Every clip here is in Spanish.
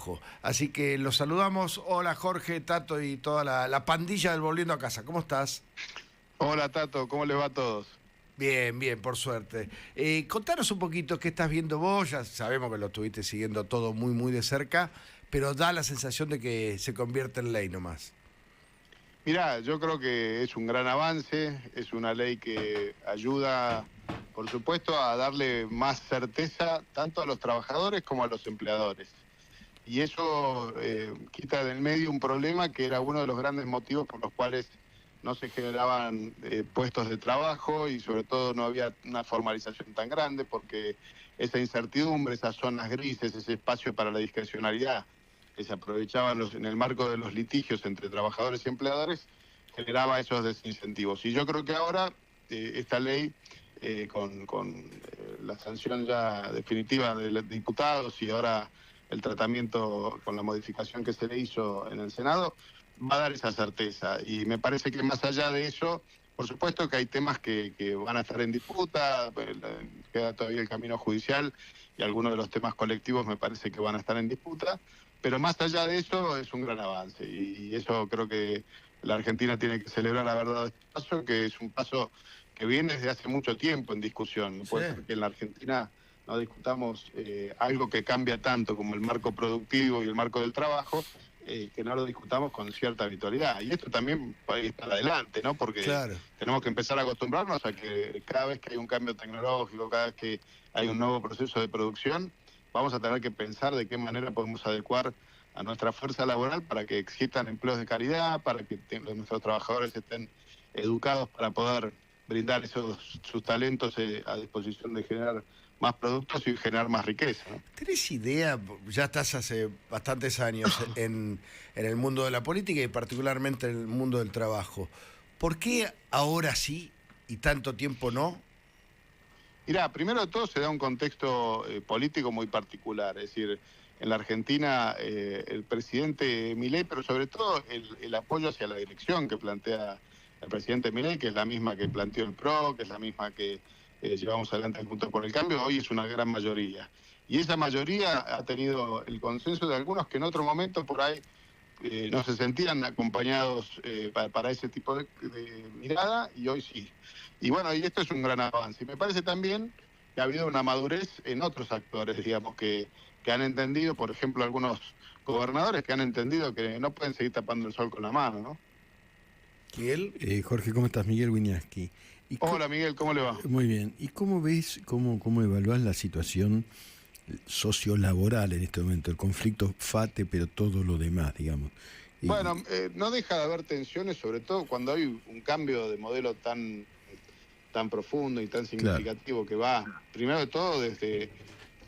trabajo. Así que los saludamos. Hola Jorge, Tato y toda la pandilla del Volviendo a Casa. ¿Cómo estás? Hola Tato, ¿cómo le va a todos? Bien, bien, por suerte. Contanos un poquito qué estás viendo vos. Ya sabemos que lo estuviste siguiendo todo muy, muy de cerca, pero da la sensación de que se convierte en ley nomás. Mirá, yo creo que es un gran avance, es una ley que ayuda, por supuesto, a darle más certeza tanto a los trabajadores como a los empleadores. Y eso quita del medio un problema que era uno de los grandes motivos por los cuales no se generaban puestos de trabajo y sobre todo no había una formalización tan grande porque esa incertidumbre, esas zonas grises, ese espacio para la discrecionalidad que se aprovechaban en el marco de los litigios entre trabajadores y empleadores, generaba esos desincentivos. Y yo creo que ahora esta ley, con la sanción ya definitiva de los diputados y ahora el tratamiento con la modificación que se le hizo en el Senado, va a dar esa certeza. Y me parece que más allá de eso, por supuesto que hay temas que van a estar en disputa, queda todavía el camino judicial y algunos de los temas colectivos me parece que van a estar en disputa, pero más allá de eso es un gran avance y eso creo que la Argentina tiene que celebrar la verdad de este paso, que es un paso que viene desde hace mucho tiempo en discusión. No Sí. puede ser que en la Argentina no discutamos algo que cambia tanto como el marco productivo y el marco del trabajo, que no lo discutamos con cierta habitualidad. Y esto también va a ir para adelante, ¿no? Porque Claro. tenemos que empezar a acostumbrarnos a que cada vez que hay un cambio tecnológico, cada vez que hay un nuevo proceso de producción, vamos a tener que pensar de qué manera podemos adecuar a nuestra fuerza laboral para que existan empleos de calidad, para que nuestros trabajadores estén educados para poder brindar sus talentos a disposición de generar más productos y generar más riqueza, ¿no? ¿Tenés idea? Ya estás hace bastantes años en el mundo de la política y particularmente en el mundo del trabajo. ¿Por qué ahora sí y tanto tiempo no? Mirá, primero de todo se da un contexto político muy particular, es decir, en la Argentina el presidente Milei, pero sobre todo el apoyo hacia la dirección que plantea el presidente Milei, que es la misma que planteó el PRO, que es la misma que llevamos adelante el Juntos por el Cambio, hoy es una gran mayoría. Y esa mayoría ha tenido el consenso de algunos que en otro momento por ahí no se sentían acompañados para ese tipo de mirada y hoy sí. Y bueno, y esto es un gran avance. Y me parece también que ha habido una madurez en otros actores, digamos, que han entendido, por ejemplo, algunos gobernadores que han entendido que no pueden seguir tapando el sol con la mano, ¿no? Miguel. Jorge, ¿cómo estás? Miguel Wiñaski. Hola Miguel, ¿cómo le va? Muy bien. ¿Y cómo ves, cómo evaluás la situación sociolaboral en este momento? El conflicto FATE, pero todo lo demás, digamos. Bueno, no deja de haber tensiones, sobre todo cuando hay un cambio de modelo tan profundo y tan significativo, claro, que va, primero de todo, desde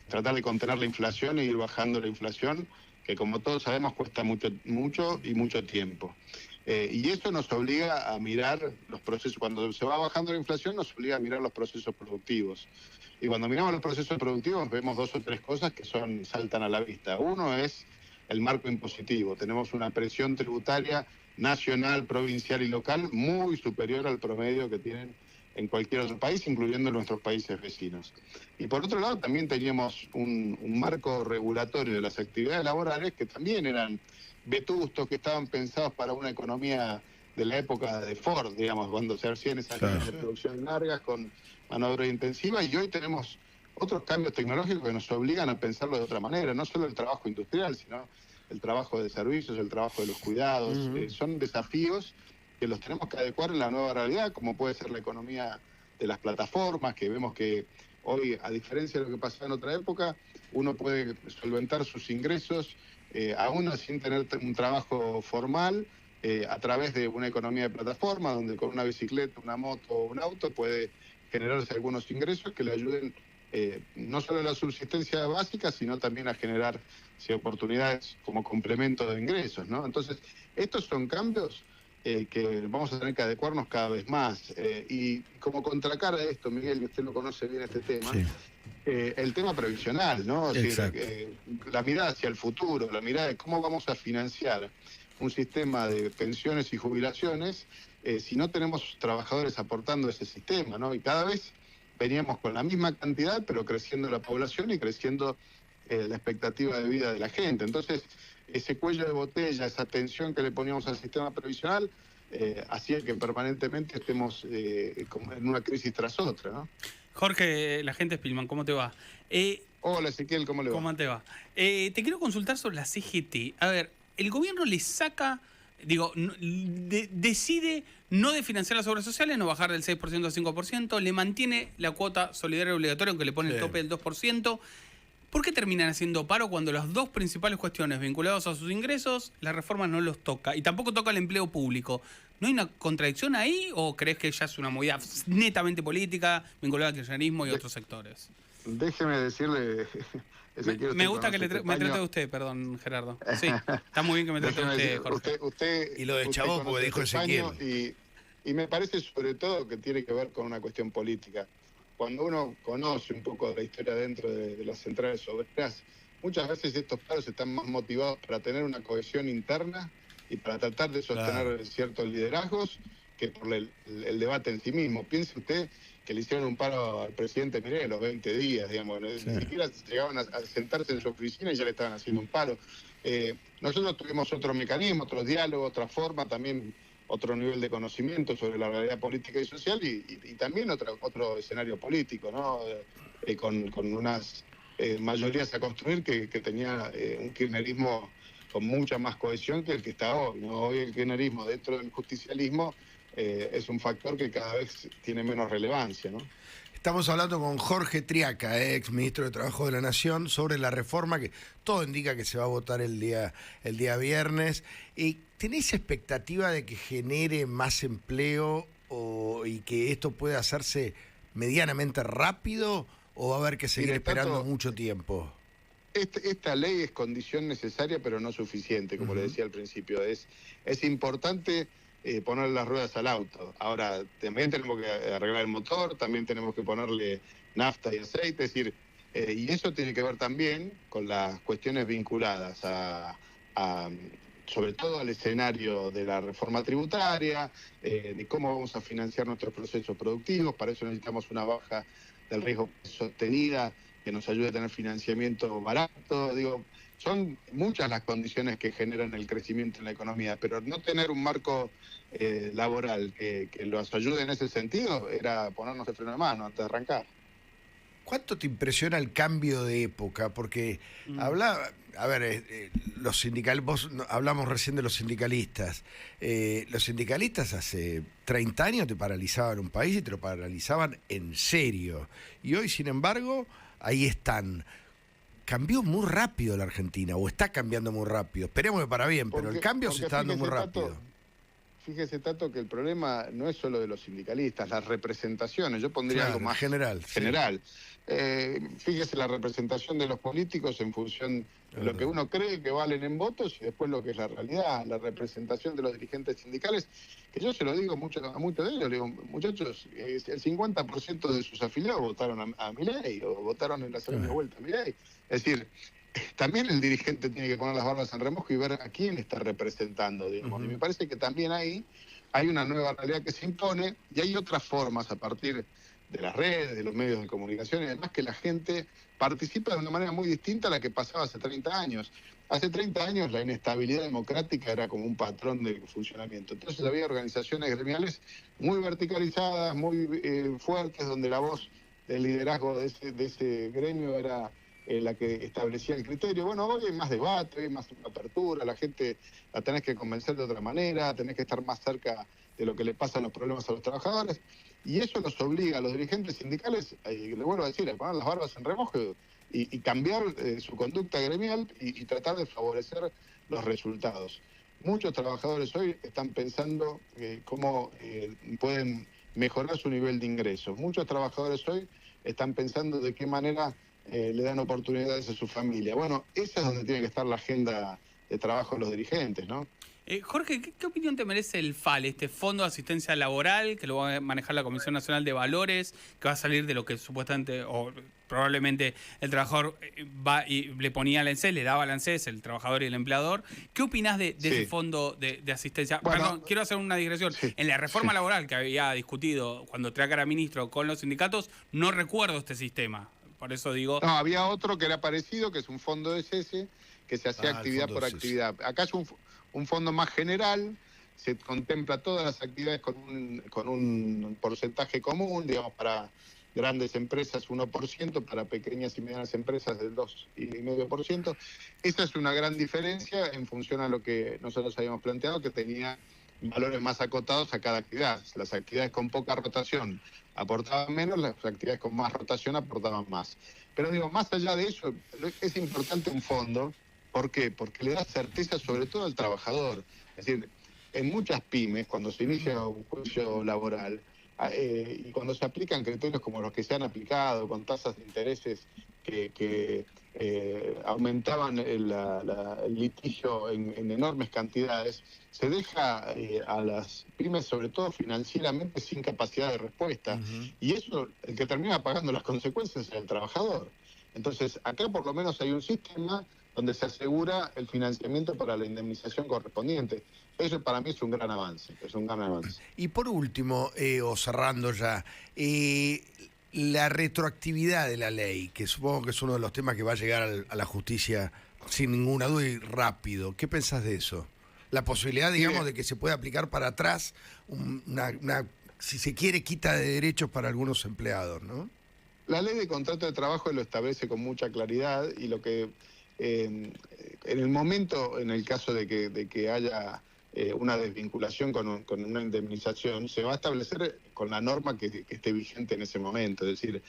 tratar de contener la inflación e ir bajando la inflación, que como todos sabemos cuesta mucho tiempo. Y eso nos obliga a mirar los procesos, cuando se va bajando la inflación nos obliga a mirar los procesos productivos. Y cuando miramos los procesos productivos vemos dos o tres cosas que saltan a la vista. Uno es el marco impositivo. Tenemos una presión tributaria nacional, provincial y local muy superior al promedio que tienen en cualquier otro país, incluyendo nuestros países vecinos. Y por otro lado, también teníamos un marco regulatorio de las actividades laborales que también eran vetustos, que estaban pensados para una economía de la época de Ford, digamos, cuando se hacían esas líneas de producción largas con mano de obra intensiva, y hoy tenemos otros cambios tecnológicos que nos obligan a pensarlo de otra manera, no solo el trabajo industrial, sino el trabajo de servicios, el trabajo de los cuidados. Son desafíos que los tenemos que adecuar en la nueva realidad, como puede ser la economía de las plataformas, que vemos que hoy, a diferencia de lo que pasaba en otra época, uno puede solventar sus ingresos aún sin tener un trabajo formal, a través de una economía de plataforma, donde con una bicicleta, una moto o un auto puede generarse algunos ingresos que le ayuden no solo a la subsistencia básica, sino también a generar oportunidades como complemento de ingresos, ¿no? Entonces, estos son cambios que vamos a tener que adecuarnos cada vez más. Y como contracara a esto, Miguel, que usted lo conoce bien este tema, sí, el tema previsional, ¿no? Es decir, la mirada hacia el futuro, la mirada de cómo vamos a financiar un sistema de pensiones y jubilaciones si no tenemos trabajadores aportando ese sistema, ¿no? Y cada vez veníamos con la misma cantidad, pero creciendo la población y creciendo la expectativa de vida de la gente. Entonces, ese cuello de botella, esa tensión que le poníamos al sistema previsional, hacía que permanentemente estemos como en una crisis tras otra, ¿no? Jorge, la gente de Spillman, ¿cómo te va? Hola, Ezequiel, ¿cómo le va? ¿Cómo te va? Te quiero consultar sobre la CGT. A ver, el gobierno le saca, decide no desfinanciar las obras sociales, no bajar del 6% al 5%, le mantiene la cuota solidaria obligatoria, aunque le pone el tope del 2%. ¿Por qué terminan haciendo paro cuando las dos principales cuestiones vinculadas a sus ingresos, la reforma no los toca? Y tampoco toca el empleo público. ¿No hay una contradicción ahí o crees que ya es una movida netamente política, vinculada al kirchnerismo y otros sectores? Déjeme decirle... Me gusta que me trate de usted, perdón, Gerardo. Sí, está muy bien que me trate de usted, Jorge. Usted, y lo de Chaboco, dijo Ezequiel. Y me parece sobre todo que tiene que ver con una cuestión política. Cuando uno conoce un poco de la historia dentro de las centrales obreras, muchas veces estos paros están más motivados para tener una cohesión interna y para tratar de sostener ciertos liderazgos que por el debate en sí mismo. Piense usted que le hicieron un paro al presidente Milei a los 20 días, digamos, ni siquiera llegaban a sentarse en su oficina y ya le estaban haciendo un paro. Nosotros tuvimos otro mecanismo, otro diálogo, otra forma, también otro nivel de conocimiento sobre la realidad política y social y también otro escenario político, ¿no? Con unas mayorías a construir que tenía un kirchnerismo con mucha más cohesión que el que está hoy, ¿no? Hoy el kirchnerismo dentro del justicialismo es un factor que cada vez tiene menos relevancia, ¿no? Estamos hablando con Jorge Triaca, ex ministro de Trabajo de la Nación, sobre la reforma que todo indica que se va a votar el día viernes. ¿Tenés expectativa de que genere más empleo y que esto pueda hacerse medianamente rápido o va a haber que seguir esperando mucho tiempo? Esta ley es condición necesaria pero no suficiente, como le decía al principio. Es importante poner las ruedas al auto. Ahora, también tenemos que arreglar el motor, también tenemos que ponerle nafta y aceite, es decir, y eso tiene que ver también con las cuestiones vinculadas sobre todo al escenario de la reforma tributaria, de cómo vamos a financiar nuestros procesos productivos. Para eso necesitamos una baja del riesgo sostenida que nos ayude a tener financiamiento barato. Son muchas las condiciones que generan el crecimiento en la economía, pero no tener un marco laboral que los ayude en ese sentido era ponernos el freno de mano antes de arrancar. ¿Cuánto te impresiona el cambio de época? Porque los sindicalistas, hablamos recién de los sindicalistas. Los sindicalistas hace 30 años te paralizaban un país y te lo paralizaban en serio. Y hoy, sin embargo, ahí están. Cambió muy rápido la Argentina, o está cambiando muy rápido. Esperemos que para bien, pero el cambio se está dando muy rápido. Fíjese, Tato, que el problema no es solo de los sindicalistas, las representaciones. Yo pondría algo más general. Fíjese la representación de los políticos en función de lo que uno cree que valen en votos y después lo que es la realidad, la representación de los dirigentes sindicales, que yo se lo digo a muchos de ellos, le digo, muchachos, el 50% de sus afiliados votaron a Milei o votaron en la segunda vuelta a Milei. Es decir, también el dirigente tiene que poner las barbas en remojo y ver a quién está representando, digamos. Y me parece que también ahí hay una nueva realidad que se impone y hay otras formas a partir de las redes, de los medios de comunicación y además que la gente participa de una manera muy distinta a la que pasaba hace 30 años. Hace 30 años la inestabilidad democrática era como un patrón de funcionamiento. Entonces había organizaciones gremiales muy verticalizadas, muy fuertes, donde la voz del liderazgo de ese gremio era la que establecía el criterio. Bueno, hoy hay más debate, hay más apertura, la gente la tenés que convencer de otra manera, tenés que estar más cerca de lo que le pasan los problemas a los trabajadores, y eso los obliga a los dirigentes sindicales, le vuelvo a decir, a poner las barbas en remojo y cambiar su conducta gremial y tratar de favorecer los resultados. Muchos trabajadores hoy están pensando cómo pueden mejorar su nivel de ingresos. Muchos trabajadores hoy están pensando de qué manera le dan oportunidades a su familia. Bueno, esa es donde tiene que estar la agenda de trabajo de los dirigentes, ¿no? Jorge, ¿qué opinión te merece el FAL, este Fondo de Asistencia Laboral, que lo va a manejar la Comisión Nacional de Valores, que va a salir de lo que supuestamente o probablemente el trabajador va y le ponía al ANSES, le daba al ANSES, el trabajador y el empleador? ¿Qué opinás de ese fondo de asistencia? Bueno, perdón, quiero hacer una digresión. En la reforma laboral que había discutido cuando Triaca era ministro con los sindicatos, no recuerdo este sistema. Por eso digo... No, había otro que era parecido, que es un fondo de cese, que se hacía actividad por actividad. Acá es un fondo más general, se contempla todas las actividades con un porcentaje común, digamos, para grandes empresas 1%, para pequeñas y medianas empresas del 2,5%. Esa es una gran diferencia en función a lo que nosotros habíamos planteado, que tenía valores más acotados a cada actividad. Las actividades con poca rotación aportaban menos, las actividades con más rotación aportaban más. Pero digo, más allá de eso, es importante un fondo. ¿Por qué? Porque le da certeza sobre todo al trabajador. Es decir, en muchas pymes, cuando se inicia un juicio laboral, y cuando se aplican criterios como los que se han aplicado, con tasas de intereses que aumentaban el litigio en enormes cantidades, se deja a las pymes, sobre todo financieramente, sin capacidad de respuesta. Y eso, el que termina pagando las consecuencias es el trabajador. Entonces, acá por lo menos hay un sistema donde se asegura el financiamiento para la indemnización correspondiente. Eso para mí es un gran avance, Y por último, o cerrando ya, la retroactividad de la ley, que supongo que es uno de los temas que va a llegar a la justicia sin ninguna duda y rápido. ¿Qué pensás de eso? La posibilidad, digamos, de que se pueda aplicar para atrás una si se quiere, quita de derechos para algunos empleados, ¿no? La ley de contrato de trabajo lo establece con mucha claridad, y lo que en el momento, en el caso de que haya una desvinculación con una indemnización, se va a establecer con la norma que esté vigente en ese momento. Es decir,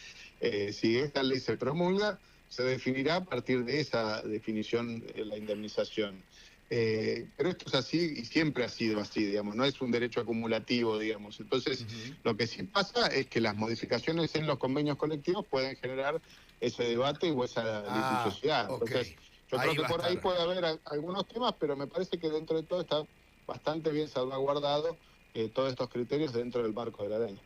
si esta ley se promulga, se definirá a partir de esa definición la indemnización. Pero esto es así y siempre ha sido así, digamos, no es un derecho acumulativo, digamos. Entonces, lo que sí pasa es que las modificaciones en los convenios colectivos pueden generar ese debate o esa litigiosidad. Entonces, yo creo que por ahí puede haber algunos temas, pero me parece que dentro de todo está bastante bien salvaguardado todos estos criterios dentro del marco de la ley.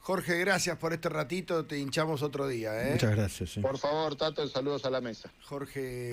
Jorge, gracias por este ratito, te hinchamos otro día. Muchas gracias. Por favor, Tato, saludos a la mesa. Jorge...